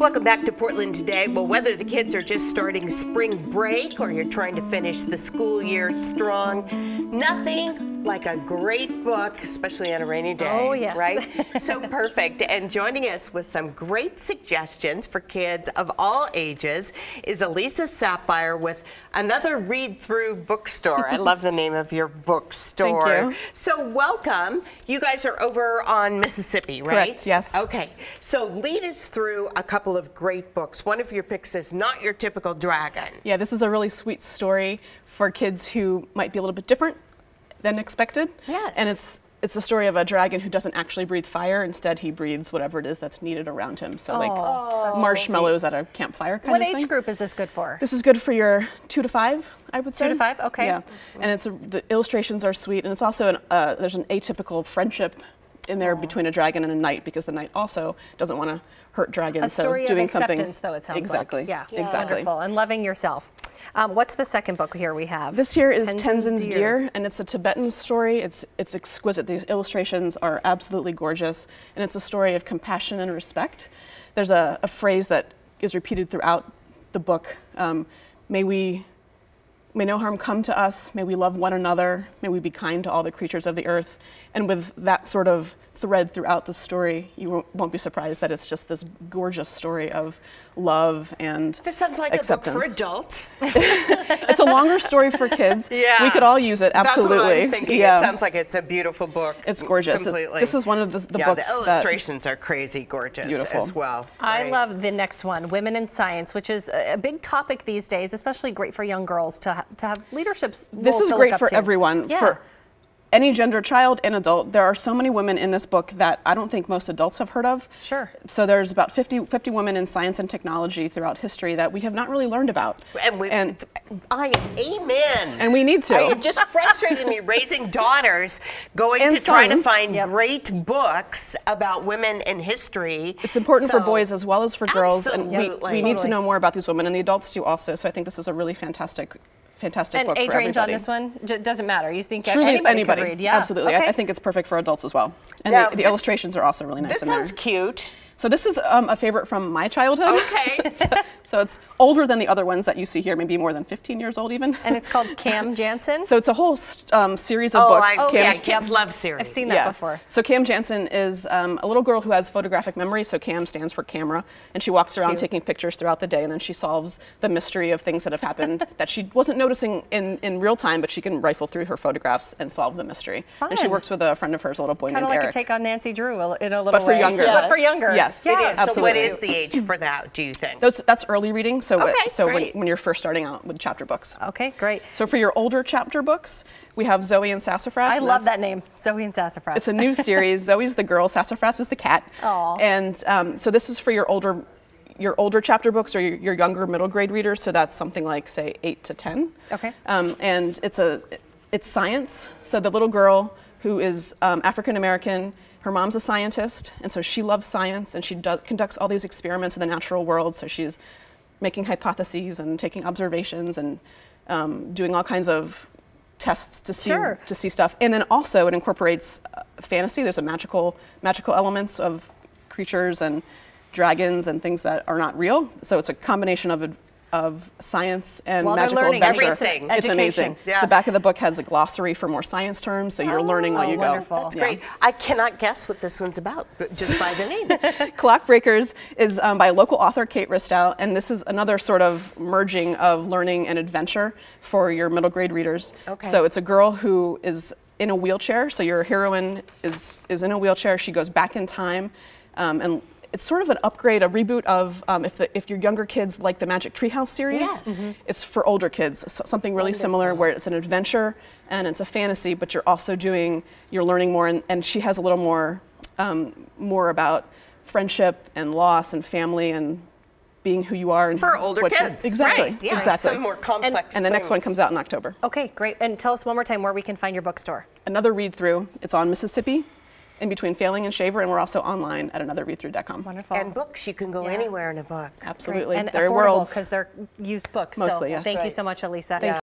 Welcome back to Portland Today. Well, whether the kids are just starting spring break or you're trying to finish the school year strong, nothing like a great book, especially on a rainy day. Oh, yes. Right? So perfect. And joining us with some great suggestions for kids of all ages is Elisa Saphier with another read-through bookstore. I love the name of your bookstore. Thank you. So welcome. You guys are over on Mississippi, right? Correct, yes. Okay. So lead us through a couple of great books. One of your picks is Not Your Typical Dragon. Yeah, this is a really sweet story for kids who might be a little bit different than expected. Yes. And it's a story of a dragon who doesn't actually breathe fire. Instead, he breathes whatever it is that's needed around him. So like marshmallows at a campfire kind of thing. What age group is this good for? This is good for your 2 to 5, I would say. 2 to 5, okay. Yeah, and the illustrations are sweet, and it's also there's an atypical friendship in there between a dragon and a knight, because the knight also doesn't want to hurt dragons. A story so doing of acceptance, something, though, it sounds exactly. like. Yeah, exactly. Wonderful, and loving yourself. What's the second book here we have? This here is Tenzin's Deer, and it's a Tibetan story. It's exquisite. These illustrations are absolutely gorgeous, and it's a story of compassion and respect. There's a phrase that is repeated throughout the book. May no harm come to us. May we love one another. May we be kind to all the creatures of the earth. And with that sort of thread throughout the story, you won't be surprised that it's just this gorgeous story of love and This sounds like acceptance. a book for adults. It's a longer story for kids. Yeah. We could all use it, absolutely. That's what I'm thinking. Yeah. It sounds like it's a beautiful book. It's gorgeous. Completely. This is one of the books the illustrations are crazy gorgeous Beautiful. as well. I Right. love the next one, Women in Science, which is a big topic these days, especially great for young girls to have leadership roles. This is to great look for up to. everyone. Yeah. For any gender, child and adult. There are so many women in this book that I don't think most adults have heard of. Sure. So there's about 50 women in science and technology throughout history that we have not really learned about. Amen. And we need to. It just frustrated me raising daughters, going And to try to sons. find Yep. great books about women in history. It's important for So- boys as well as for girls, and Absolutely. we need to Totally. know more about these women, and the adults do also. So I think this is a really fantastic And book age for range everybody. on this one doesn't matter. You think Truly anybody anybody. could read? Yeah, Absolutely. Okay. I think it's perfect for adults as well. And Yeah, the this- illustrations are also really nice This in there. sounds cute. So this is a favorite from my childhood. Okay. So it's older than the other ones that you see here, maybe more than 15 years old even. And it's called Cam Janssen. So it's a whole series of books. Yeah, Cam- kids love series. I've seen that before. So Cam Janssen is a little girl who has photographic memory. So Cam stands for camera, and she walks around taking pictures throughout the day, and then she solves the mystery of things that have happened that she wasn't noticing in real time, but she can rifle through her photographs and solve the mystery. And she Fun. works with a friend of hers, a little boy Kind named of like Eric. a take on Nancy Drew in a little But for way. younger. But for younger. Yes. Yeah. It is. So Absolutely. what is the age for that, do you think? That's early reading. So Okay, when, great. when you're first starting out with chapter books. Okay, great. So for your older chapter books, we have Zoe and Sassafras. I and love that's- that name, Zoe and Sassafras. It's a new series. Zoe's the girl, Sassafras is the cat. Aw. And so this is for your older chapter books or your younger middle grade readers. So that's something like, say, 8 to 10. Okay. And it's science. So the little girl who is African American, her mom's a scientist, and so she loves science, and she conducts all these experiments in the natural world. So she's making hypotheses and taking observations and doing all kinds of tests to see stuff. And then also it incorporates fantasy. There's a magical elements of creatures and dragons and things that are not real. So it's a combination of science and Well, they're magical learning adventure. everything. It's Education. amazing. Yeah. The back of the book has a glossary for more science terms, so you're learning while you wonderful. go. That's Yeah. Great. I cannot guess what this one's about, but just by the name. Clock Breakers is by local author Kate Ristow, and this is another sort of merging of learning and adventure for your middle grade readers. Okay. So it's a girl who is in a wheelchair, so your heroine is in a wheelchair. She goes back in time, and it's sort of an upgrade, a reboot of if your younger kids like the Magic Treehouse series. Yes. Mm-hmm. It's for older kids, so something really similar where it's an adventure and it's a fantasy, but you're learning more, and she has a little more about friendship and loss and family and being who you are. And For older kids. Exactly. Right. Yeah. Exactly. Some more complex And the next one things. comes out in October. Okay, great. And tell us one more time where we can find your bookstore. Another read through. It's on Mississippi, in between Failing and Shaver, and we're also online at anotherreadthrough.com. Wonderful. And books, you can go anywhere in a book. Absolutely. And They're affordable worlds. because they're used books. Mostly, so yes. thank you Right. so much, Elisa. Thank you.